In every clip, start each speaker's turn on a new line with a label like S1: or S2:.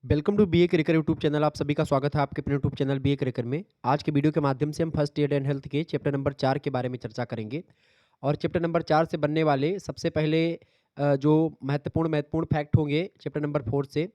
S1: Welcome to B A Cricker YouTube channel. आप सभी का स्वागत है आपके अपने YouTube channel B A Cricker में। आज के वीडियो के माध्यम से हम फर्स्ट एड एंड हेल्थ के चैप्टर नंबर 4 के बारे में चर्चा करेंगे। और चैप्टर नंबर 4 से बनने वाले सबसे पहले जो महत्वपूर्ण फैक्ट होंगे चैप्टर नंबर 4 से,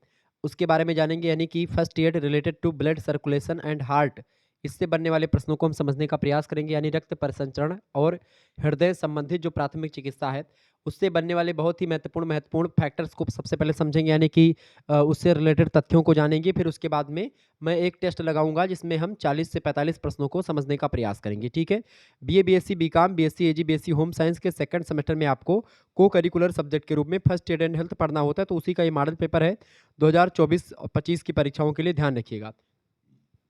S1: उसके बारे में जानेंगे। यानी कि first aid related to blood circulation and heart, इससे बनने वाले प्रश्नों को हम समझने का प्रयास करेंगे। यानी रक्त परिसंचरण और हृदय संबंधित जो प्राथमिक चिकित्सा है, उससे बनने वाले बहुत ही महत्वपूर्ण फैक्टर्स को सबसे पहले समझेंगे। यानी कि उससे रिलेटेड तथ्यों को जानेंगे। फिर उसके बाद में मैं एक टेस्ट लगाऊंगा जिसमें हम 40 से 45 प्रश्नों को समझने का प्रयास करेंगे। ठीक है। बीए, बीएससी, बीकॉम, बीएससी एजी, बीएससी होम साइंस के सेकंड सेमेस्टर में आपको को करिकुलर सब्जेक्ट के रूप में फर्स्ट एड एंड हेल्थ पढ़ना होता है। तो उसी का ये मॉडल पेपर है 2024-25 की परीक्षाओं के लिए, ध्यान रखिएगा।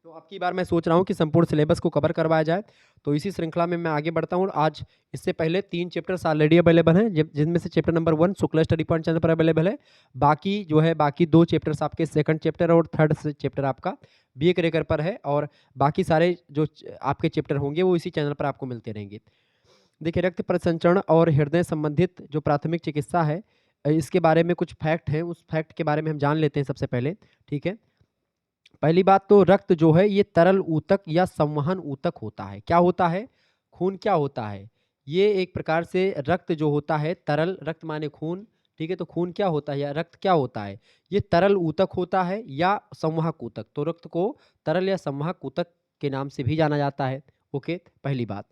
S1: तो अब की बार मैं सोच रहा हूँ कि संपूर्ण सिलेबस को कवर करवाया जाए। तो इसी श्रृंखला में मैं आगे बढ़ता हूँ। आज इससे पहले 3 चैप्टर्स ऑलरेडी अवेलेबल हैं, जिनमें से chapter number 1 Shukla study point channel पर अवेलेबल है। बाकी 2 चैप्टर्स आपके सेकंड चैप्टर और थर्ड चैप्टर आपका बी ए करेकर पर है। और बाकी सारे जो आपके चैप्टर होंगे वो इसी चैनल पर आपको मिलते रहेंगे। देखिए, रक्त परिसंचरण और हृदय संबंधित जो प्राथमिक चिकित्सा है, इसके बारे में कुछ फैक्ट हैं। उस फैक्ट के बारे में हम जान लेते हैं सबसे पहले। ठीक है। पहली बात तो रक्त जो है ये तरल ऊतक या संवहन ऊतक होता है। क्या होता है? खून क्या होता है? ये एक प्रकार से रक्त जो होता है तरल, रक्त माने खून। ठीक है। तो खून क्या होता है या रक्त क्या होता है? ये तरल ऊतक होता है या संवाहक ऊतक। तो रक्त को तरल या संवाहक ऊतक के नाम से भी जाना जाता है। ओके, पहली बात।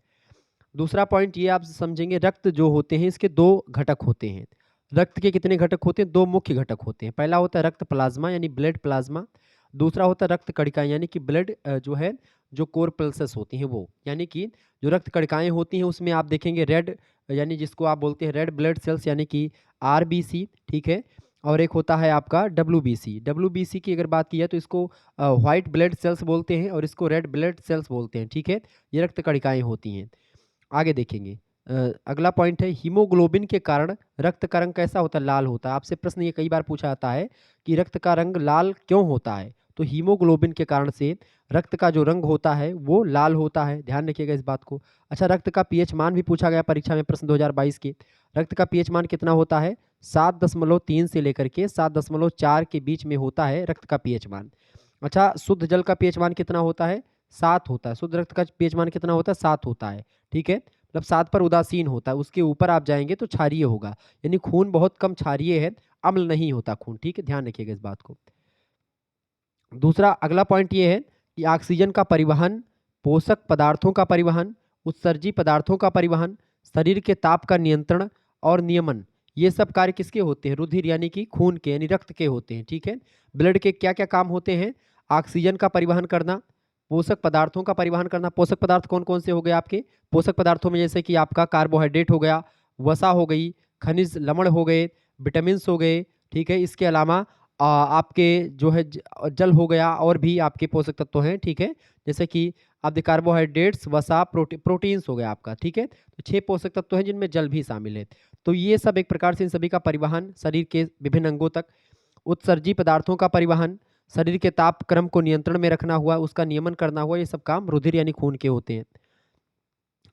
S1: दूसरा पॉइंट ये आप समझेंगे, रक्त जो होते हैं इसके 2 घटक होते हैं। रक्त के कितने घटक होते हैं? 2 मुख्य घटक होते हैं। पहला होता है रक्त प्लाज्मा यानी ब्लड प्लाज्मा। दूसरा होता है रक्त कणिकाएं यानी कि ब्लड जो है, जो कोरपल्सेस होती हैं वो। यानी कि जो रक्त कणिकाएं होती हैं उसमें आप देखेंगे रेड, यानी जिसको आप बोलते हैं रेड ब्लड सेल्स यानी कि आरबीसी। ठीक है। और एक होता है आपका डब्ल्यूबीसी। डब्ल्यूबीसी की अगर बात की जाए तो इसको व्हाइट ब्लड सेल्स बोलते हैं और इसको रेड ब्लड सेल्स बोलते हैं। ठीक है। ये रक्त कणिकाएं होती हैं। आगे देखेंगे। अगला पॉइंट है हीमोग्लोबिन के कारण रक्त का रंग कैसा होता है? लाल होता है। आपसे प्रश्न ये कई बार पूछा जाता है कि रक्त का रंग लाल क्यों होता है? तो हीमोग्लोबिन के कारण से रक्त का जो रंग होता है वो लाल होता है। ध्यान रखिएगा इस बात को। अच्छा, रक्त का पीएच मान भी पूछा गया परीक्षा में, प्रश्न 2022 के। रक्त का पीएच मान कितना होता है? 7.3 से लेकर के 7.4 के बीच में होता है रक्त का पीएच मान। अच्छा, शुद्ध जल का पीएच मान कितना होता है? 7 होता है। शुद्ध रक्त का पीएच मान कितना होता है? 7 होता है। ठीक है। मतलब 7 पर उदासीन होता है, उसके ऊपर आप जाएंगे तो क्षारीय होगा। यानी खून बहुत कम क्षारीय है, अम्ल नहीं होता खून। ठीक है, ध्यान रखिएगा इस बात को। दूसरा अगला पॉइंट ये है कि ऑक्सीजन का परिवहन, पोषक पदार्थों का परिवहन, उत्सर्जी पदार्थों का परिवहन, शरीर के ताप का नियंत्रण और नियमन, ये सब कार्य किसके होते हैं? रुधिर यानी कि खून के यानी रक्त के होते हैं। ठीक है। ब्लड के क्या क्या काम होते हैं? ऑक्सीजन का परिवहन करना, पोषक पदार्थों का परिवहन करना। पोषक पदार्थ कौन कौन से हो गए आपके? पोषक पदार्थों में जैसे कि आपका कार्बोहाइड्रेट हो गया, वसा हो गई, खनिज लवण हो गए, विटामिन हो गए। ठीक है। इसके अलावा आपके जो है जल हो गया, और भी आपके पोषक तत्व हैं। ठीक है। जैसे कि आप कार्बोहाइड्रेट्स, वसा, प्रोटीन्स हो गया आपका। ठीक है। तो 6 पोषक तत्व हैं जिनमें जल भी शामिल है। तो ये सब एक प्रकार से इन सभी का परिवहन शरीर के विभिन्न अंगों तक। उत्सर्जी पदार्थों का परिवहन, शरीर के ताप क्रम को नियंत्रण में रखना हुआ, उसका नियमन करना हुआ, ये सब काम रुधिर यानी खून के होते हैं।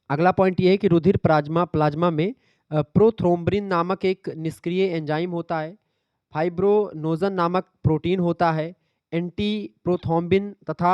S1: अगला पॉइंट ये है कि रुधिर प्लाज्मा प्लाज्मा में प्रोथ्रोम्बिन नामक एक निष्क्रिय एंजाइम होता है। फाइब्रोनोजन नामक प्रोटीन होता है। एंटी प्रोथ्रोम्बिन तथा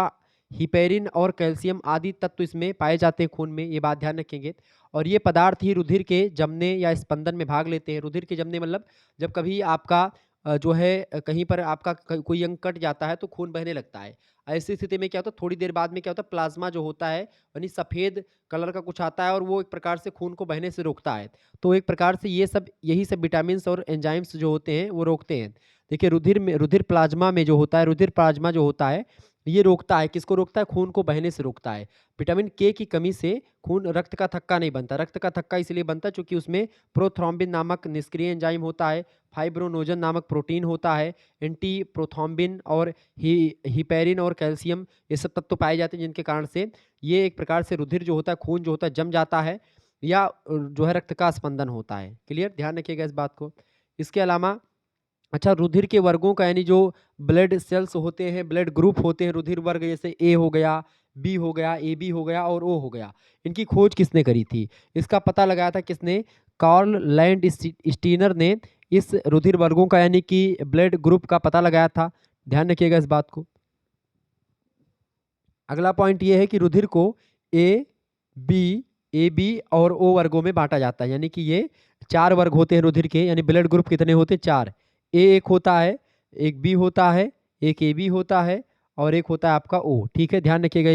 S1: हिपेरिन और कैल्शियम आदि तत्व इसमें पाए जाते हैं खून में, ये बात ध्यान रखेंगे। और ये पदार्थ ही रुधिर के जमने या स्पंदन में भाग लेते हैं। रुधिर के जमने मतलब जब कभी आपका जो है कहीं पर आपका कोई अंग कट जाता है तो खून बहने लगता है। ऐसी स्थिति में क्या होता है, थोड़ी देर बाद में क्या होता है, प्लाज्मा जो होता है यानी सफ़ेद कलर का कुछ आता है और वो एक प्रकार से खून को बहने से रोकता है। तो एक प्रकार से ये सब यही सब विटामिन्स और एंजाइम्स जो होते हैं वो रोकते हैं। देखिए, रुधिर प्लाज्मा में जो होता है, रुधिर प्लाज्मा जो होता है ये रोकता है, किसको रोकता है? खून को बहने से रोकता है। विटामिन के की कमी से खून रक्त का थक्का नहीं बनता। रक्त का थक्का इसलिए बनता है क्योंकि उसमें प्रोथ्रोम्बिन नामक निष्क्रिय एंजाइम होता है, फाइब्रोनोजन नामक प्रोटीन होता है, एंटी प्रोथ्रोम्बिन और हिपेरिन और कैल्शियम, ये सब तत्व पाए जाते हैं जिनके कारण से ये एक प्रकार से रुधिर जो होता है, खून जो होता है जम जाता है या जो है रक्त का स्पंदन होता है। क्लियर? ध्यान रखिएगा इस बात को। इसके अलावा अच्छा, रुधिर के वर्गों का यानी जो ब्लड सेल्स होते हैं, ब्लड ग्रुप होते हैं रुधिर वर्ग, जैसे ए हो गया, बी हो गया, ए बी हो गया और ओ हो गया, इनकी खोज किसने करी थी? इसका पता लगाया था किसने? कार्ल लैंड स्टीनर ने इस रुधिर वर्गों का यानी कि ब्लड ग्रुप का पता लगाया था। ध्यान रखिएगा इस बात को। अगला पॉइंट ये है कि रुधिर को ए, बी, ए बी और ओ वर्गों में बांटा जाता है, यानी कि ये 4 वर्ग होते हैं रुधिर के, यानी ब्लड ग्रुप कितने होते हैं? 4। ए एक होता है, एक बी होता है, एक ए बी होता है और एक होता है आपका ओ। ठीक है, ध्यान रखिएगा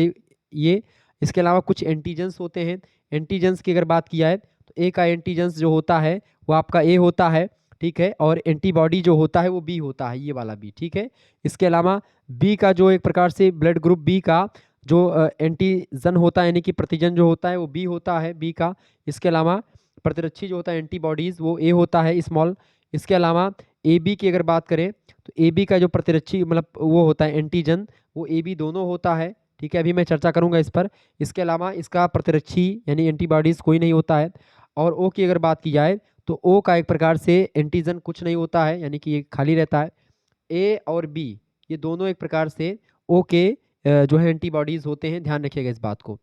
S1: ये। इसके अलावा कुछ एंटीजेंस होते हैं। एंटीजेंस की अगर बात किया है तो ए का एंटीजेंस जो होता है वो आपका ए होता है, ठीक है, और एंटीबॉडी जो होता है वो बी होता है, ये वाला बी। ठीक है, इसके अलावा बी का जो एक प्रकार से ब्लड ग्रुप बी का जो एंटीजन होता है, यानी कि प्रतिजन जो होता है वो बी होता है, बी का। इसके अलावा प्रतिरक्षी जो होता है एंटीबॉडीज वो ए होता है, स्मॉल। इसके अलावा ए बी की अगर बात करें तो ए बी का जो प्रतिरक्षी मतलब वो होता है एंटीजन, वो ए बी दोनों होता है। ठीक है, अभी मैं चर्चा करूंगा इस पर। इसके अलावा इसका प्रतिरक्षी यानी एंटीबॉडीज कोई नहीं होता है। और ओ की अगर बात की जाए तो ओ का एक प्रकार से एंटीजन कुछ नहीं होता है, यानी कि ये खाली रहता है। ए और बी ये दोनों एक प्रकार से ओ के जो है एंटीबॉडीज होते हैं, ध्यान रखिएगा इस बात को।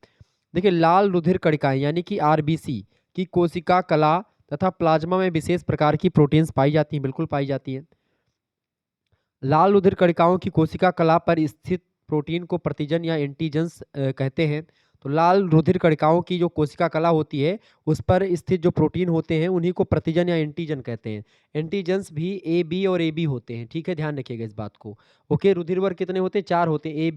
S1: देखिए, लाल रुधिर कणिकाएं यानी कि आरबीसी की कोशिका कला तथा प्लाज्मा में विशेष प्रकार की प्रोटीन्स पाई जाती हैं, बिल्कुल पाई जाती हैं। लाल रुधिर कणिकाओं की कोशिका कला पर स्थित प्रोटीन को प्रतिजन या एंटीजन्स कहते हैं। तो लाल रुधिर कणिकाओं की जो कोशिका कला होती है उस पर स्थित जो प्रोटीन होते हैं उन्हीं को प्रतिजन या एंटीजन कहते हैं। एंटीजन्स भी ए बी और ए बी होते हैं। ठीक है, ध्यान रखिएगा इस बात को। ओके, रुधिर वर्ग कितने होते हैं? 4 होते हैं, ए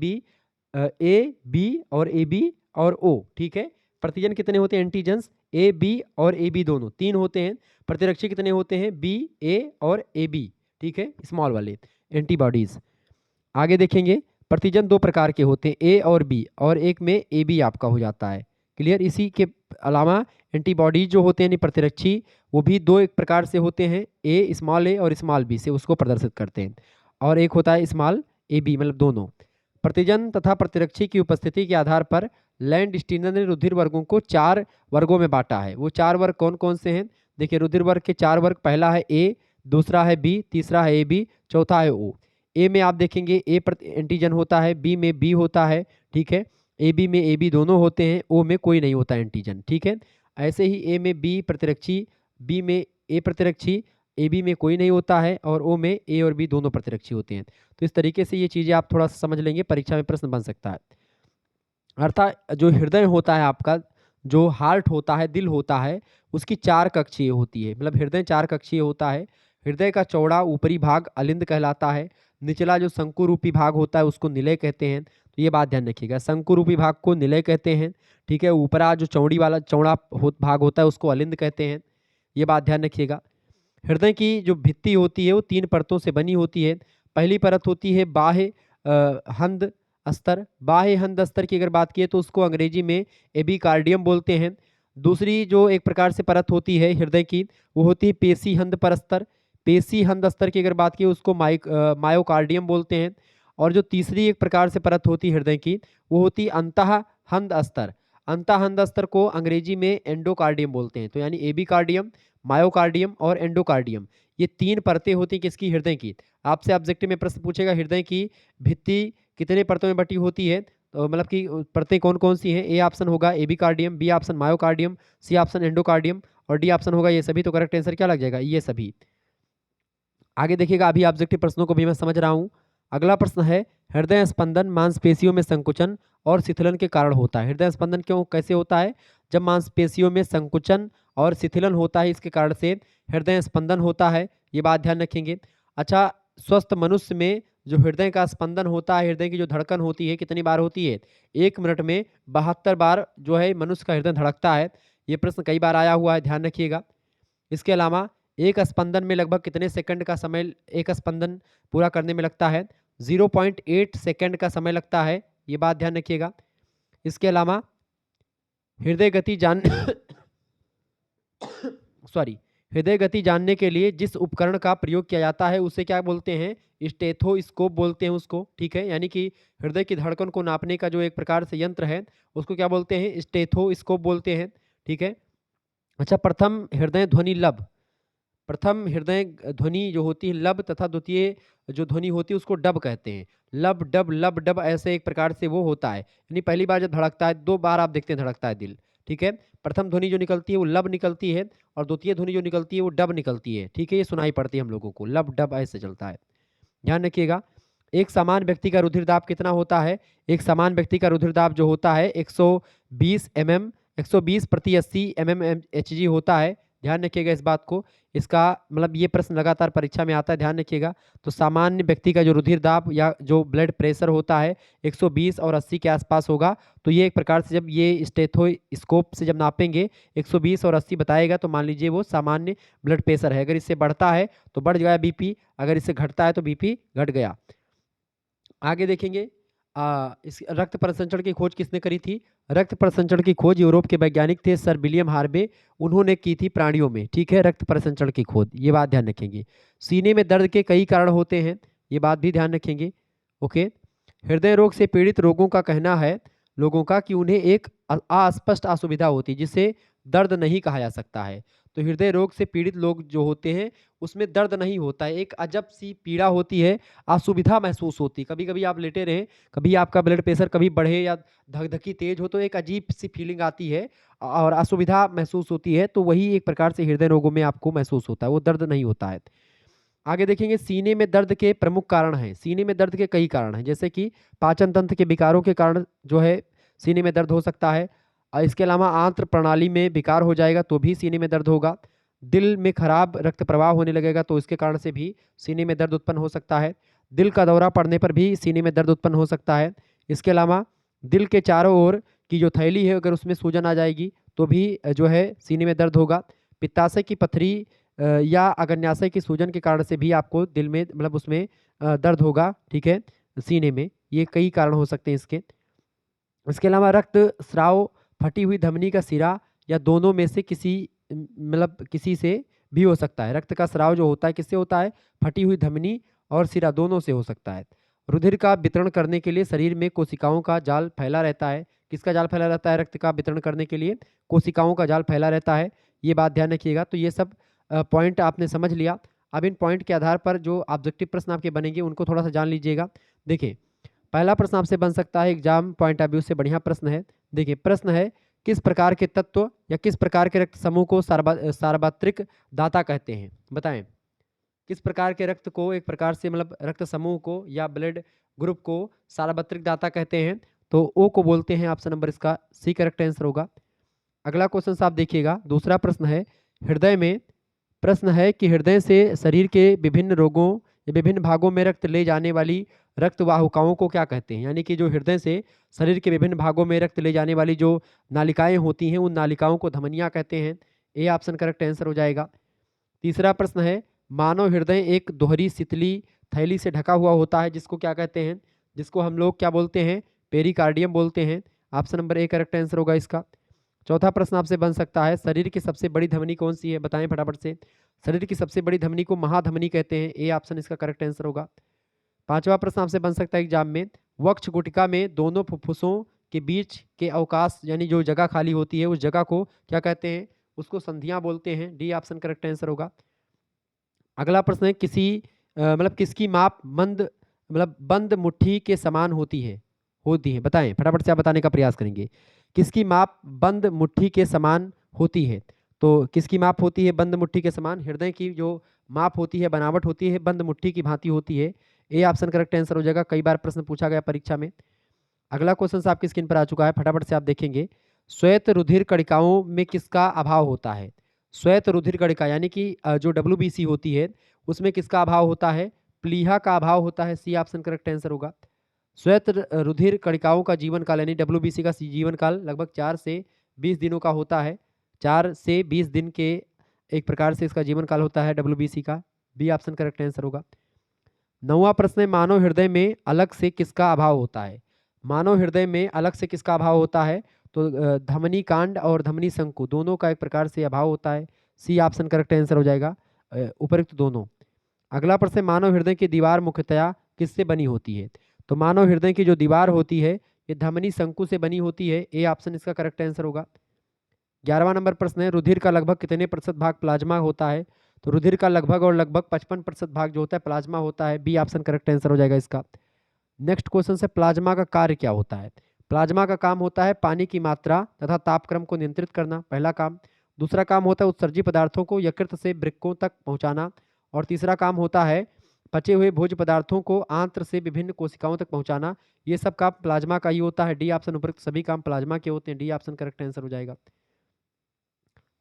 S1: बी और ए बी और ओ। ठीक है, प्रतिजन कितने होते हैं? एंटीजन्स ए बी और ए बी दोनों 3 होते हैं। प्रतिरक्षी कितने होते हैं? बी, ए और ए बी। ठीक है, स्मॉल वाले एंटीबॉडीज। आगे देखेंगे, प्रतिजन 2 प्रकार के होते हैं, ए और बी, और एक में ए बी आपका हो जाता है। क्लियर? इसी के अलावा एंटीबॉडीज जो होते हैं यानी प्रतिरक्षी वो भी 2 एक प्रकार से होते हैं, स्मॉल ए और स्मॉल बी से उसको प्रदर्शित करते हैं, और एक होता है स्मॉल ए बी, मतलब दोनों। प्रतिजन तथा प्रतिरक्षी की उपस्थिति के आधार पर लैंडस्टीनर ने रुधिर वर्गों को 4 वर्गों में बांटा है। वो 4 वर्ग कौन कौन से हैं? देखिए, रुधिर वर्ग के 4 वर्ग, पहला है ए, दूसरा है बी, तीसरा है ए बी, चौथा है ओ। ए में आप देखेंगे ए एंटीजन होता है, बी में बी होता है, ठीक है, ए बी में ए बी दोनों होते हैं, ओ में कोई नहीं होता एंटीजन। ठीक है, ऐसे ही ए में बी प्रतिरक्षी, बी में ए प्रतिरक्षी, ए बी में कोई नहीं होता है, और ओ में ए और बी दोनों प्रतिरक्षी होते हैं। तो इस तरीके से ये चीज़ें आप थोड़ा सा समझ लेंगे, परीक्षा में प्रश्न बन सकता है। अर्थात जो हृदय होता है आपका, जो हार्ट होता है, दिल होता है, उसकी 4 कक्षीय होती है, मतलब हृदय 4 कक्षीय होता है। हृदय का चौड़ा ऊपरी भाग अलिंद कहलाता है। निचला जो शंकु रूपी भाग होता है उसको निलय कहते हैं। तो ये बात ध्यान रखिएगा, शंकु रूपी भाग को निलय कहते हैं। ठीक है, ऊपरा जो चौड़ी वाला चौड़ा भाग होता है उसको अलिंद कहते हैं, ये बात ध्यान रखिएगा। हृदय की जो भित्ति होती है वो 3 परतों से बनी होती है। पहली परत होती है बाह्य हंद अस्तर। बाह्य हंद अस्तर की अगर बात की तो उसको अंग्रेजी में एबिकार्डियम बोलते हैं। दूसरी जो एक प्रकार से परत होती है हृदय की वो होती है पेशी हंद परस्तर। पेशी हंद अस्तर की अगर बात की उसको मायोकार्डियम बोलते हैं। और जो तीसरी एक प्रकार से परत होती है हृदय की वो होती है अंतः हंद अस्तर। अंतः हंद अस्तर को अंग्रेजी में एंडोकार्डियम बोलते हैं। तो यानी एबिकार्डियम, मायोकार्डियम और एंडोकार्डियम, ये 3 परतें होती हैं किसकी? हृदय की। आपसे ऑब्जेक्टिव में प्रश्न पूछेगा हृदय की भित्ति कितने परतों में बटी होती है, तो मतलब कि परतें कौन कौन सी हैं? ए ऑप्शन होगा epicardium, B option myocardium, C option endocardium और डी ऑप्शन होगा ये सभी। तो करेक्ट आंसर क्या लग जाएगा? ये सभी। आगे देखिएगा, अभी ऑब्जेक्टिव प्रश्नों को भी मैं समझ रहा हूँ। अगला प्रश्न है, हृदय स्पंदन मांसपेशियों में संकुचन और शिथिलन के कारण होता है। हृदय स्पंदन क्यों कैसे होता है? जब मांसपेशियों में संकुचन और शिथिलन होता है, इसके कारण से हृदय स्पंदन होता है, ये बात ध्यान रखेंगे। अच्छा, स्वस्थ मनुष्य में जो हृदय का स्पंदन होता है, हृदय की जो धड़कन होती है कितनी बार होती है? 1 मिनट में 72 बार जो है मनुष्य का हृदय धड़कता है। ये प्रश्न कई बार आया हुआ है, ध्यान रखिएगा। इसके अलावा एक स्पंदन में लगभग कितने सेकंड का समय एक स्पंदन पूरा करने में लगता है? 0.8 सेकंड का समय लगता है, ये बात ध्यान रखिएगा। इसके अलावा हृदय गति जान सॉरी, हृदय गति जानने के लिए जिस उपकरण का प्रयोग किया जाता है उसे क्या बोलते हैं? स्टेथोस्कोप बोलते हैं उसको। ठीक है, यानी कि हृदय की धड़कन को नापने का जो एक प्रकार से यंत्र है उसको क्या बोलते हैं? स्टेथोस्कोप बोलते हैं। ठीक है। अच्छा, प्रथम हृदय ध्वनि लब, प्रथम हृदय ध्वनि जो होती है लब तथा द्वितीय जो ध्वनि होती है उसको डब कहते हैं। लब डब ऐसे एक प्रकार से वो होता है, यानी पहली बार जब धड़कता है, 2 बार आप देखते हैं धड़कता है दिल। ठीक है, प्रथम ध्वनि जो निकलती है वो लब निकलती है और द्वितीय ध्वनि जो निकलती है वो डब निकलती है। ठीक है, ये सुनाई पड़ती है हम लोगों को, लब डब ऐसे चलता है, ध्यान रखिएगा। एक सामान्य व्यक्ति का रुधिर दाब कितना होता है? एक सामान्य व्यक्ति का रुधिर दाब जो होता है 120 mm 120 प्रति 80 mmHg होता है। ध्यान रखिएगा इस बात को। इसका मतलब ये प्रश्न लगातार परीक्षा में आता है, ध्यान रखिएगा। तो सामान्य व्यक्ति का जो रुधिर दाब या जो ब्लड प्रेशर होता है 120 और 80 के आसपास होगा। तो ये एक प्रकार से जब ये स्टेथोस्कोप से जब नापेंगे 120 और 80 बताएगा तो मान लीजिए वो सामान्य ब्लड प्रेशर है। अगर इससे बढ़ता है तो बढ़ गया बीपी, अगर इससे घटता है तो बीपी घट गया। आगे देखेंगे इस रक्त परिसंचरण की खोज किसने करी थी? रक्त परिसंचरण की खोज यूरोप के वैज्ञानिक थे सर विलियम हार्वे, उन्होंने की थी प्राणियों में। ठीक है, रक्त परिसंचरण की खोज, ये बात ध्यान रखेंगे। सीने में दर्द के कई कारण होते हैं, ये बात भी ध्यान रखेंगे। ओके, हृदय रोग से पीड़ित लोगों का कहना है लोगों का कि उन्हें एक अस्पष्ट असुविधा होती है जिसे दर्द नहीं कहा जा सकता है। तो हृदय रोग से पीड़ित लोग जो होते हैं उसमें दर्द नहीं होता है, एक अजब सी पीड़ा होती है, असुविधा महसूस होती है। कभी कभी आप लेटे रहें, कभी आपका ब्लड प्रेशर कभी बढ़े या धकधकी तेज हो तो एक अजीब सी फीलिंग आती है और असुविधा महसूस होती है। तो वही एक प्रकार से हृदय रोगों में आपको महसूस होता है, वो दर्द नहीं होता है। आगे देखेंगे सीने में दर्द के प्रमुख कारण हैं। सीने में दर्द के कई कारण हैं, जैसे कि पाचन तंत्र के विकारों के कारण जो है सीने में दर्द हो सकता है। इसके अलावा आंत्र प्रणाली में विकार हो जाएगा तो भी सीने में दर्द होगा। दिल में खराब रक्त प्रवाह होने लगेगा तो इसके कारण से भी सीने में दर्द उत्पन्न हो सकता है। दिल का दौरा पड़ने पर भी सीने में दर्द उत्पन्न हो सकता है। इसके अलावा दिल के चारों ओर की जो थैली है अगर उसमें सूजन आ जाएगी तो भी जो है सीने में दर्द होगा। पित्ताशय की पथरी या अग्न्याशय की सूजन के कारण से भी आपको दिल में मतलब उसमें दर्द होगा। ठीक है, सीने में, ये कई कारण हो सकते हैं इसके। इसके अलावा रक्त स्राव, फटी हुई धमनी का सिरा या दोनों में से किसी मतलब किसी से भी हो सकता है। रक्त का स्राव जो होता है किससे होता है? फटी हुई धमनी और सिरा दोनों से हो सकता है। रुधिर का वितरण करने के लिए शरीर में कोशिकाओं का जाल फैला रहता है। किसका जाल फैला रहता है? रक्त का वितरण करने के लिए कोशिकाओं का जाल फैला रहता है, ये बात ध्यान रखिएगा। तो ये सब पॉइंट आपने समझ लिया। अब इन पॉइंट के आधार पर जो ऑब्जेक्टिव प्रश्न आपके बनेंगे उनको थोड़ा सा जान लीजिएगा। देखिए, पहला प्रश्न आपसे बन सकता है एग्जाम पॉइंट ऑफ व्यू से, बढ़िया प्रश्न है। देखिए, प्रश्न है किस प्रकार के तत्व या किस प्रकार के रक्त समूह को सार्वत्रिक दाता कहते हैं? बताएं, किस प्रकार के रक्त को एक प्रकार से मतलब रक्त समूह को या ब्लड ग्रुप को सार्वत्रिक दाता कहते हैं? तो ओ को बोलते हैं। ऑप्शन नंबर इसका सी करेक्ट आंसर होगा। अगला क्वेश्चन आप देखिएगा, दूसरा प्रश्न है हृदय में, प्रश्न है कि हृदय से शरीर के विभिन्न रोगों या विभिन्न भागों में रक्त ले जाने वाली रक्त वाहिकाओं को क्या कहते हैं? यानी कि जो हृदय से शरीर के विभिन्न भागों में रक्त ले जाने वाली जो नालिकाएं होती हैं उन नालिकाओं को धमनियां कहते हैं। ए ऑप्शन करेक्ट आंसर हो जाएगा। तीसरा प्रश्न है मानव हृदय एक दोहरी शीतली थैली से ढका हुआ होता है जिसको क्या कहते हैं? जिसको हम लोग क्या बोलते हैं? पेरिकार्डियम बोलते हैं। Option number A correct answer होगा इसका। चौथा प्रश्न आपसे बन सकता है शरीर की सबसे बड़ी धमनी कौन सी है? बताएं फटाफट से। शरीर की सबसे बड़ी धमनी को महाधमनी कहते हैं। ए ऑप्शन इसका करेक्ट आंसर होगा। पांचवा प्रश्न आपसे बन सकता है एग्जाम में, वक्ष गुटिका में दोनों फुफ्फुसों के बीच के अवकाश यानी जो जगह खाली होती है उस जगह को क्या कहते हैं? उसको संधियां बोलते हैं। डी ऑप्शन करेक्ट आंसर होगा। अगला प्रश्न है किसी मतलब किसकी माप मंद मतलब बंद मुट्ठी के समान होती है बताएं फटाफट से, आप बताने का प्रयास करेंगे। किसकी माप बंद मुट्ठी के समान होती है? तो किसकी माप होती है बंद मुट्ठी के समान? हृदय की जो माप होती है, बनावट होती है, बंद मुट्ठी की भांति होती है। ए ऑप्शन करेक्ट आंसर हो जाएगा। कई बार प्रश्न पूछा गया परीक्षा में। अगला क्वेश्चन आपकी स्क्रीन पर आ चुका है, फटाफट से आप देखेंगे। श्वेत रुधिर कणिकाओं में किसका अभाव होता है? श्वेत रुधिर कणिका यानी कि जो WBC होती है उसमें किसका अभाव होता है? प्लीहा का अभाव होता है। सी ऑप्शन करेक्ट आंसर होगा। श्वेत रुधिर कणिकाओं का जीवन काल यानी WBC का जीवन काल लगभग 4 से 20 दिनों का होता है। 4 से 20 दिन के एक प्रकार से इसका जीवन काल होता है WBC का। बी ऑप्शन करेक्ट आंसर होगा। 9वां प्रश्न है मानव हृदय में अलग से किसका अभाव होता है? मानव हृदय में अलग से किसका अभाव होता है? तो धमनी कांड और धमनी शंकु दोनों का एक प्रकार से अभाव होता है। सी ऑप्शन करेक्ट आंसर हो जाएगा, उपयुक्त दोनों। अगला प्रश्न है मानव हृदय की दीवार मुख्यतया किससे बनी होती है? तो मानव हृदय की जो दीवार होती है ये धमनी शंकु से बनी होती है। ए ऑप्शन इसका करेक्ट आंसर होगा। 11वां नंबर प्रश्न है रुधिर का लगभग कितने प्रतिशत भाग प्लाज्मा होता है? तो रुधिर का लगभग और लगभग 55% भाग जो होता है प्लाज्मा होता है। बी ऑप्शन करेक्ट आंसर हो जाएगा इसका। नेक्स्ट क्वेश्चन से प्लाज्मा का कार्य क्या होता है? प्लाज्मा का काम होता है पानी की मात्रा तथा तापक्रम को नियंत्रित करना, पहला काम। दूसरा काम होता है उत्सर्जी पदार्थों को यकृत से वृक्कों तक पहुंचाना। और तीसरा काम होता है पचे हुए भोज्य पदार्थों को आंत्र से विभिन्न कोशिकाओं तक पहुंचाना, ये सब काम प्लाज्मा का ही होता है। डी ऑप्शन, उपरोक्त सभी काम प्लाज्मा के होते हैं। डी ऑप्शन करेक्ट आंसर हो जाएगा।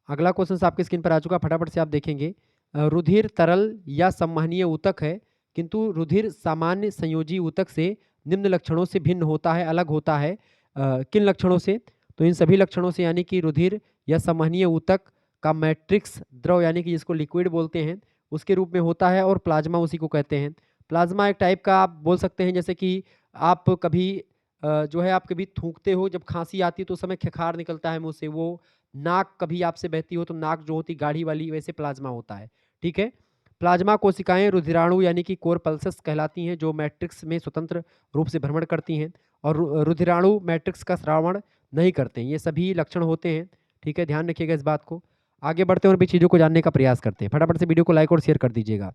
S1: अगला क्वेश्चन आपकी स्क्रीन पर आ चुका, फटाफट से आप देखेंगे। रुधिर तरल या संवहनीय ऊतक है, किंतु रुधिर सामान्य संयोजी ऊतक से निम्न लक्षणों से भिन्न होता है, अलग होता है। किन लक्षणों से? तो इन सभी लक्षणों से, यानी कि रुधिर या संवहनीय ऊतक का मैट्रिक्स द्रव, यानी कि जिसको लिक्विड बोलते हैं, उसके रूप में होता है, और प्लाज्मा उसी को कहते हैं। प्लाज्मा एक टाइप का आप बोल सकते हैं, जैसे कि आप कभी जो है आप कभी थूकते हो, जब खांसी आती है तो उस समय खिखार निकलता है मुंह से, वो नाक कभी आपसे बहती हो तो नाक जो होती गाढ़ी वाली, वैसे प्लाज्मा होता है। ठीक है। प्लाज्मा कोशिकाएं रुधिराणु यानी कि कोरपल्सस कहलाती हैं, जो मैट्रिक्स में स्वतंत्र रूप से भ्रमण करती हैं, और रुधिराणु मैट्रिक्स का श्रावण नहीं करते हैं। ये सभी लक्षण होते हैं। ठीक है, ध्यान रखिएगा इस बात को। आगे बढ़ते हैं और भी चीज़ों को जानने का प्रयास करते हैं। फटाफट से वीडियो को लाइक और शेयर कर दीजिएगा।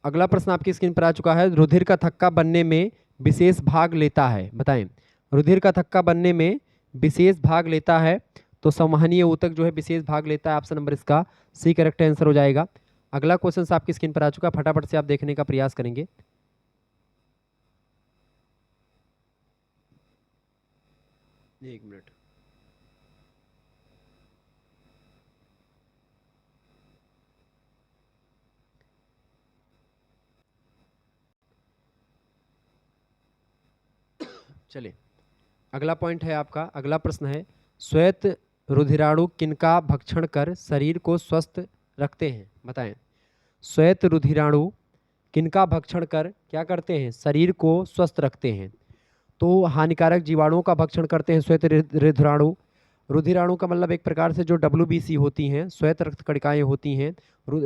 S1: अगला प्रश्न आपकी स्क्रीन पर आ चुका है। रुधिर का थक्का बनने में विशेष भाग लेता है, बताएं। रुधिर का थक्का बनने में विशेष भाग लेता है, तो संवहनीय ऊतक जो है विशेष भाग लेता है। ऑप्शन नंबर इसका सी करेक्ट आंसर हो जाएगा। अगला क्वेश्चन आपकी स्क्रीन पर आ चुका, फटाफट से आप देखने का प्रयास करेंगे। एक मिनट। चलिए, अगला पॉइंट है आपका, अगला प्रश्न है, श्वेत रुधिराणु किनका भक्षण कर शरीर को स्वस्थ रखते हैं, बताएं। श्वेत रुधिराणु किनका भक्षण कर क्या करते हैं, शरीर को स्वस्थ रखते हैं? तो हानिकारक जीवाणुओं का भक्षण करते हैं श्वेत रुधिराणु। रुधिराणु का मतलब एक प्रकार से जो WBC होती हैं, श्वेत रक्त कणिकाएं होती हैं,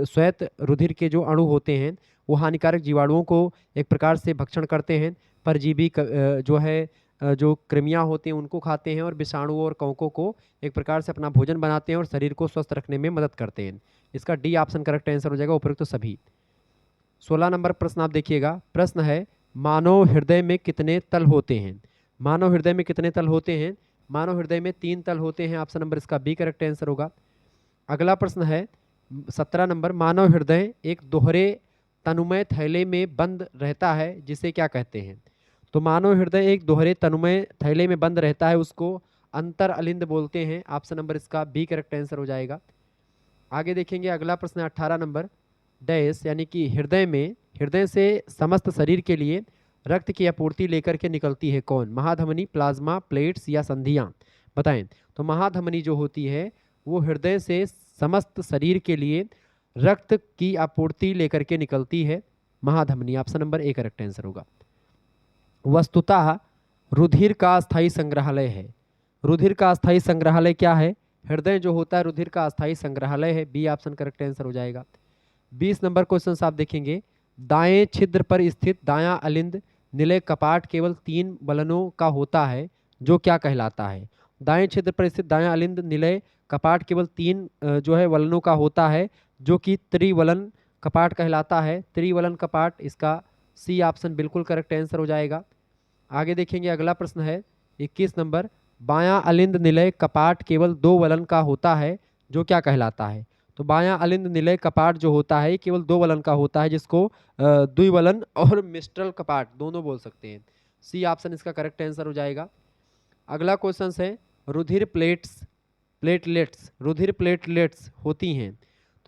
S1: श्वेत रुधिर के जो अणु होते हैं, वो हानिकारक जीवाणुओं को एक प्रकार से भक्षण करते हैं। परजीवी जो है जो कृमियां होती हैं उनको खाते हैं, और विषाणु और कवकों को एक प्रकार से अपना भोजन बनाते हैं और शरीर को स्वस्थ रखने में मदद करते हैं। इसका डी ऑप्शन करेक्ट आंसर हो जाएगा, उपरोक्त तो सभी। 16 नंबर प्रश्न आप देखिएगा। प्रश्न है, मानव हृदय में कितने तल होते हैं? मानव हृदय में कितने तल होते हैं? मानव हृदय में 3 तल होते हैं। ऑप्शन नंबर इसका बी करेक्ट आंसर होगा। अगला प्रश्न है 17 नंबर, मानव हृदय एक दोहरे तनुमय थैले में बंद रहता है, जिसे क्या कहते हैं? तो मानव हृदय एक दोहरे तनुमय थैले में बंद रहता है, उसको अंतर अलिंद बोलते हैं। ऑप्शन नंबर इसका बी करेक्ट आंसर हो जाएगा। आगे देखेंगे, अगला प्रश्न है 18 नंबर, डैश यानी कि हृदय से समस्त शरीर के लिए रक्त की आपूर्ति लेकर के निकलती है कौन? महाधमनी, प्लाज्मा, प्लेट्स या संधियां, बताएं। तो महाधमनी जो होती है वो हृदय से समस्त शरीर के लिए रक्त की आपूर्ति लेकर के निकलती है, महाधमनी। Option number A correct answer होगा। वस्तुतः रुधिर का अस्थायी संग्रहालय है। रुधिर का अस्थायी संग्रहालय क्या है? हृदय जो होता है रुधिर का अस्थायी संग्रहालय है। बी ऑप्शन करेक्ट आंसर हो जाएगा। 20 नंबर क्वेश्चन आप देखेंगे, दाएं छिद्र पर स्थित दायां अलिंद निलय कपाट केवल 3 वलनों का होता है, जो क्या कहलाता है? दाएं छिद्र पर स्थित दायां अलिंद निलय कपाट केवल 3 जो है वलनों का होता है, जो कि त्रिवलन कपाट कहलाता है। त्रिवलन कपाट, इसका सी ऑप्शन बिल्कुल करेक्ट आंसर हो जाएगा। आगे देखेंगे, अगला प्रश्न है 21 नंबर, बायां अलिंद निलय कपाट केवल 2 वलन का होता है, जो क्या कहलाता है? तो बायां अलिंद निलय कपाट जो होता है केवल 2 वलन का होता है, जिसको द्विवलन और मिस्ट्रल कपाट दोनों बोल सकते हैं। सी ऑप्शन इसका करेक्ट आंसर हो जाएगा। अगला क्वेश्चन है, रुधिर प्लेटलेट्स रुधिर प्लेटलेट्स होती हैं,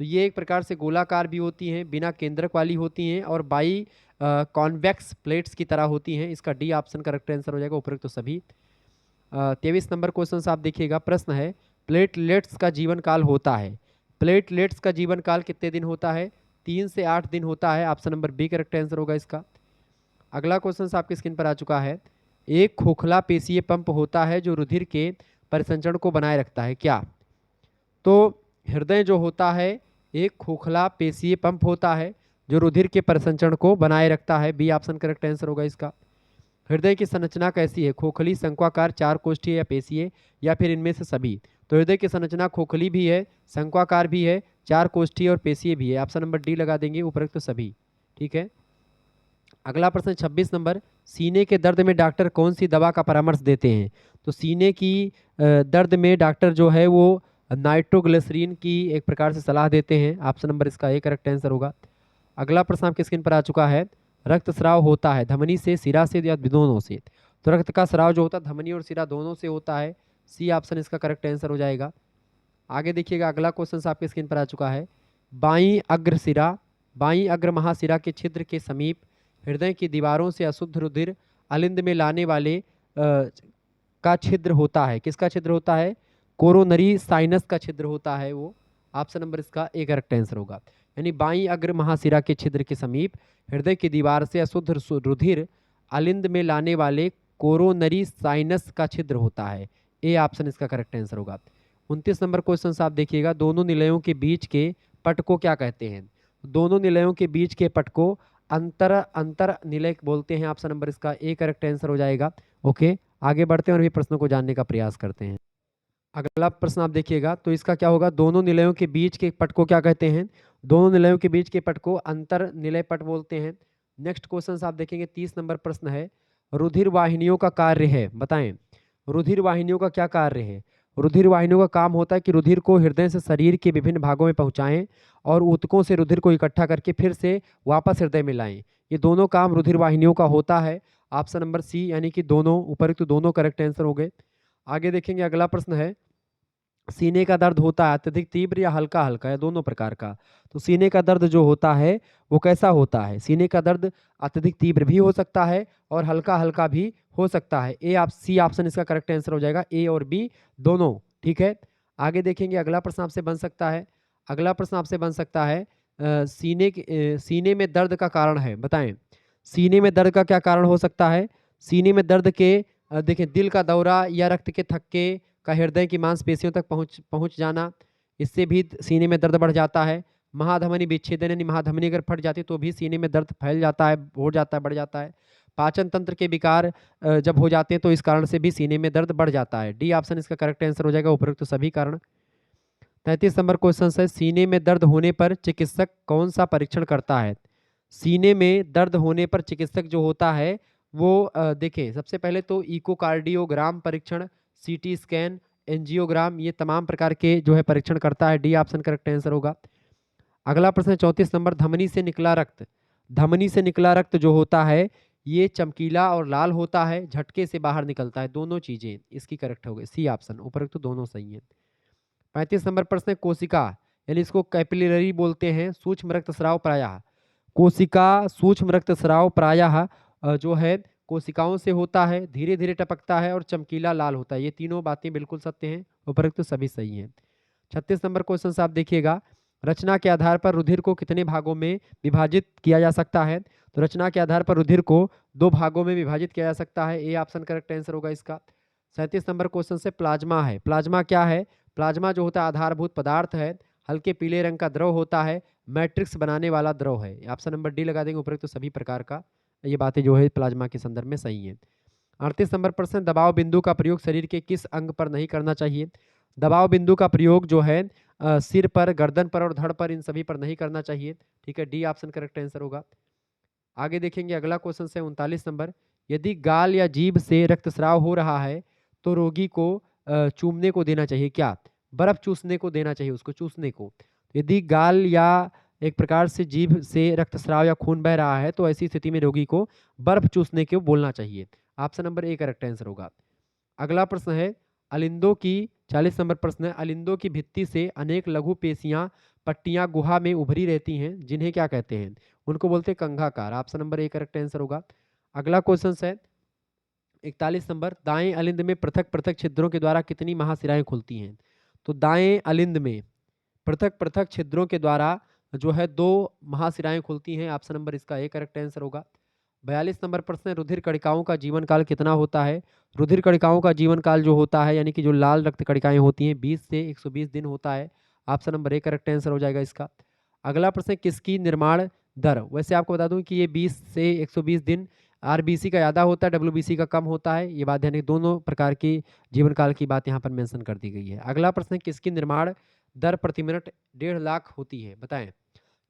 S1: तो ये एक प्रकार से गोलाकार भी होती हैं, बिना केंद्रक वाली होती हैं, और बाई कॉन्वेक्स प्लेट्स की तरह होती हैं। इसका डी ऑप्शन करेक्ट आंसर हो जाएगा, उपरोक्त तो सभी। 23 नंबर क्वेश्चन आप देखिएगा। प्रश्न है, प्लेटलेट्स का जीवन काल होता है। प्लेटलेट्स का जीवन काल कितने दिन होता है? 3 से 8 दिन होता है। Option number B correct answer होगा इसका। अगला क्वेश्चन आपकी स्क्रीन पर आ चुका है, एक खोखला पेशीय पंप होता है जो रुधिर के परिसंचरण को बनाए रखता है, क्या? तो हृदय जो होता है एक खोखला पेशीय पंप होता है जो रुधिर के परिसंचरण को बनाए रखता है। बी ऑप्शन करेक्ट आंसर होगा इसका। हृदय की संरचना कैसी है? खोखली, शंक्वाकार, चार कोष्ठीय या पेशीय, या फिर इनमें से सभी? तो हृदय की संरचना खोखली भी है, शंक्वाकार भी है, चार कोष्ठीय और पेशीय भी है। ऑप्शन नंबर डी लगा देंगे, उपरोक्त तो सभी। ठीक है। अगला प्रश्न 26 नंबर, सीने के दर्द में डॉक्टर कौन सी दवा का परामर्श देते हैं? तो सीने की दर्द में डॉक्टर जो है वो नाइट्रोग्लिसरीन की एक प्रकार से सलाह देते हैं। ऑप्शन नंबर इसका ए करेक्ट आंसर होगा। अगला प्रश्न आपकी स्क्रीन पर आ चुका है, रक्तस्राव होता है धमनी से, सिरा से या दोनों से? तो रक्त का स्राव जो होता है धमनी और सिरा दोनों से होता है। सी ऑप्शन इसका करेक्ट आंसर हो जाएगा। आगे देखिएगा, अगला क्वेश्चन आपके स्क्रीन पर आ चुका है, बाईं अग्र सिरा, बाईं अग्र महासिरा के छिद्र के समीप हृदय की दीवारों से अशुद्ध रुधिर अलिंद में लाने वाले का छिद्र होता है। किसका छिद्र होता है? कोरोनरी साइनस का छिद्र होता है वो। ऑप्शन नंबर इसका ए करेक्ट आंसर होगा। यानी बाईं अग्र महासिरा के छिद्र के समीप हृदय की दीवार से अशुद्ध रुधिर अलिंद में लाने वाले कोरोनरी साइनस का छिद्र होता है। ए ऑप्शन इसका करेक्ट आंसर होगा। 29 नंबर क्वेश्चन आप देखिएगा, दोनों निलयों के बीच के पट को क्या कहते हैं? दोनों निलयों के बीच के पट को अंतर अंतर निलय बोलते हैं। ऑप्शन नंबर इसका ए करेक्ट आंसर हो जाएगा। ओके, आगे बढ़ते हैं और भी प्रश्नों को जानने का प्रयास करते हैं। अगला प्रश्न आप देखिएगा, तो इसका क्या होगा? दोनों निलयों के बीच के पट को क्या कहते हैं? दोनों निलयों के बीच के पट को अंतर निलय पट बोलते हैं। नेक्स्ट क्वेश्चन आप देखेंगे, 30 नंबर प्रश्न है, रुधिर वाहिनियों का कार्य है, बताएं रुधिर वाहिनियों का क्या कार्य है? रुधिर वाहिनियों का काम होता है कि रुधिर को हृदय से शरीर के विभिन्न भागों में पहुंचाएं और ऊतकों से रुधिर को इकट्ठा करके फिर से वापस हृदय में लाएं। ये दोनों काम रुधिर वाहिनियों का होता है। ऑप्शन नंबर सी यानी कि दोनों, उपरोक्त दोनों करेक्ट आंसर हो गए। आगे देखेंगे, अगला प्रश्न है, सीने का दर्द होता है अत्यधिक तीव्र या हल्का हल्का या दोनों प्रकार का? तो सीने का दर्द जो होता है वो कैसा होता है? सीने का दर्द अत्यधिक तीव्र भी हो सकता है और हल्का हल्का भी हो सकता है। सी ऑप्शन इसका करेक्ट आंसर हो जाएगा, ए और बी दोनों। ठीक है, आगे देखेंगे, अगला प्रश्न आपसे बन सकता है, अगला प्रश्न आपसे बन सकता है, सीने में दर्द का कारण है, बताएं सीने में दर्द का क्या कारण हो सकता है? सीने में दर्द के देखें, दिल का दौरा या रक्त के थक्के का हृदय की मांसपेशियों तक पहुंच जाना, इससे भी सीने में दर्द बढ़ जाता है। महाधमनी विच्छेदन यानी महाधमनी अगर फट जाती है तो भी सीने में दर्द फैल जाता है, हो जाता है, बढ़ जाता है। पाचन तंत्र के विकार जब हो जाते हैं तो इस कारण से भी सीने में दर्द बढ़ जाता है। डी ऑप्शन इसका करेक्ट आंसर हो जाएगा, उपरोक्त तो सभी कारण। 33 नंबर क्वेश्चन है, सीने में दर्द होने पर चिकित्सक कौन सा परीक्षण करता है? सीने में दर्द होने पर चिकित्सक जो होता है वो देखें, सबसे पहले तो इकोकार्डियोग्राम परीक्षण, सीटी स्कैन, एंजियोग्राम, ये तमाम प्रकार के जो है परीक्षण करता है। डी ऑप्शन करेक्ट आंसर होगा। अगला प्रश्न है 34 नंबर, धमनी से निकला रक्त, धमनी से निकला रक्त जो होता है ये चमकीला और लाल होता है, झटके से बाहर निकलता है, दोनों चीजें इसकी करेक्ट हो गई। सी ऑप्शन, उपरोक्त तो दोनों सही है। 35 नंबर प्रश्न है, कोशिका यानी इसको कैपिलरी बोलते हैं, सूक्ष्म रक्तस्राव प्रायः, कोशिका सूक्ष्म रक्तस्राव प्रायः जो है कोशिकाओं से होता है, धीरे धीरे टपकता है और चमकीला लाल होता है। ये तीनों बातें बिल्कुल सत्य हैं, उपरोक्त तो सभी सही हैं। 36 नंबर क्वेश्चन आप देखिएगा, रचना के आधार पर रुधिर को कितने भागों में विभाजित किया जा सकता है? तो रचना के आधार पर रुधिर को 2 भागों में विभाजित किया जा सकता है। ए ऑप्शन करेक्ट आंसर होगा इसका। 37 नंबर क्वेश्चन से प्लाज्मा है, प्लाज्मा क्या है? प्लाज्मा जो होता है आधारभूत पदार्थ है, हल्के पीले रंग का द्रव होता है, मैट्रिक्स बनाने वाला द्रव है। ऑप्शन नंबर डी लगा देंगे, उपरोक्त तो सभी प्रकार का ये बातें जो है प्लाज्मा के संदर्भ में सही है। 38 नंबर प्रश्न, दबाव बिंदु का प्रयोग शरीर के किस अंग पर नहीं करना चाहिए? दबाव बिंदु का प्रयोग जो है सिर पर, गर्दन पर और धड़ पर, इन सभी पर नहीं करना चाहिए। ठीक है, डी ऑप्शन करेक्ट आंसर होगा। आगे देखेंगे, अगला क्वेश्चन है 39 नंबर, यदि गाल या जीभ से रक्तस्राव हो रहा है तो रोगी को चूमने को देना चाहिए क्या? बर्फ चूसने को देना चाहिए, उसको चूसने को। यदि गाल या एक प्रकार से जीभ से रक्तस्राव या खून बह रहा है तो ऐसी स्थिति में रोगी को बर्फ चूसने को बोलना चाहिए। Option number A correct answer होगा। अगला प्रश्न है, अलिंदों की 40 नंबर प्रश्न है, अलिंदों की भित्ति से अनेक लघु पेशियां पट्टियां गुहा में उभरी रहती हैं, जिन्हें क्या कहते हैं? उनको बोलते हैं कंघाकार। Option number A correct answer होगा। अगला क्वेश्चन है 41 नंबर, दाएं अलिंद में पृथक पृथक छिद्रों के द्वारा कितनी महाशिराएं खुलती हैं? तो दाएं अलिंद में पृथक पृथक छिद्रों के द्वारा जो है 2 महाशिराएं खुलती हैं। ऑप्शन नंबर इसका ए करेक्ट आंसर होगा। 42 नंबर प्रश्न है, रुधिर कणिकाओं का जीवन काल कितना होता है? रुधिर कणिकाओं का जीवन काल जो होता है यानी कि जो लाल रक्त कणिकाएं होती हैं 20 से 120 दिन होता है। Option number A correct answer हो जाएगा इसका। अगला प्रश्न है, किसकी निर्माण दर, वैसे आपको बता दूं कि ये 20 से 120 दिन आरबीसी का ज़्यादा होता है, डब्ल्यूबीसी का कम होता है। ये बात यानी दोनों प्रकार की जीवन काल की बात यहाँ पर मेंशन कर दी गई है। अगला प्रश्न है, किसकी निर्माण दर प्रति मिनट 1.5 लाख होती है? बताएं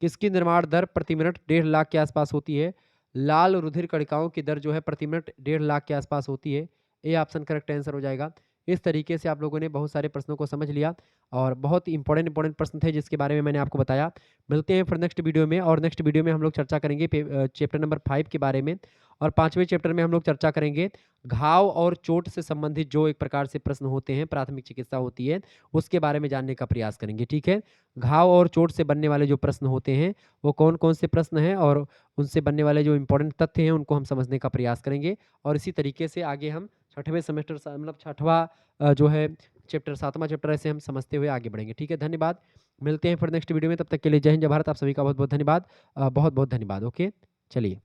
S1: किसकी निर्माण दर प्रति मिनट 1.5 लाख के आसपास होती है? लाल रुधिर कणिकाओं की दर जो है प्रति मिनट 1.5 लाख के आसपास होती है। ए ऑप्शन करेक्ट आंसर हो जाएगा। इस तरीके से आप लोगों ने बहुत सारे प्रश्नों को समझ लिया और बहुत इंपॉर्टेंट प्रश्न थे जिसके बारे में मैंने आपको बताया। मिलते हैं फिर नेक्स्ट वीडियो में, और नेक्स्ट वीडियो में हम लोग चर्चा करेंगे चैप्टर नंबर 5 के बारे में, और 5वें चैप्टर में हम लोग चर्चा करेंगे घाव और चोट से संबंधित जो एक प्रकार से प्रश्न होते हैं, प्राथमिक चिकित्सा होती है, उसके बारे में जानने का प्रयास करेंगे, ठीक है? घाव और चोट से बनने वाले जो प्रश्न होते हैं, वो कौन-कौन से प्रश्न हैं और उनसे बनने वाले जो इम्पोर्टेंट तथ्य हैं, उनको हम समझने का प्रयास करेंगे। और इसी तरीके से आगे हम छठवें सेमेस्टर मतलब छठवां जो है चैप्टर, 7वां चैप्टर ऐसे हम समझते हुए आगे बढ़ेंगे, ठीक है? धन्यवाद। मिलते हैं फिर नेक्स्ट वीडियो में, तब तक के लिए जय हिंद, जय भारत। आप सभी का बहुत-बहुत धन्यवाद। बहुत-बहुत धन्यवाद। ओके, चलिए।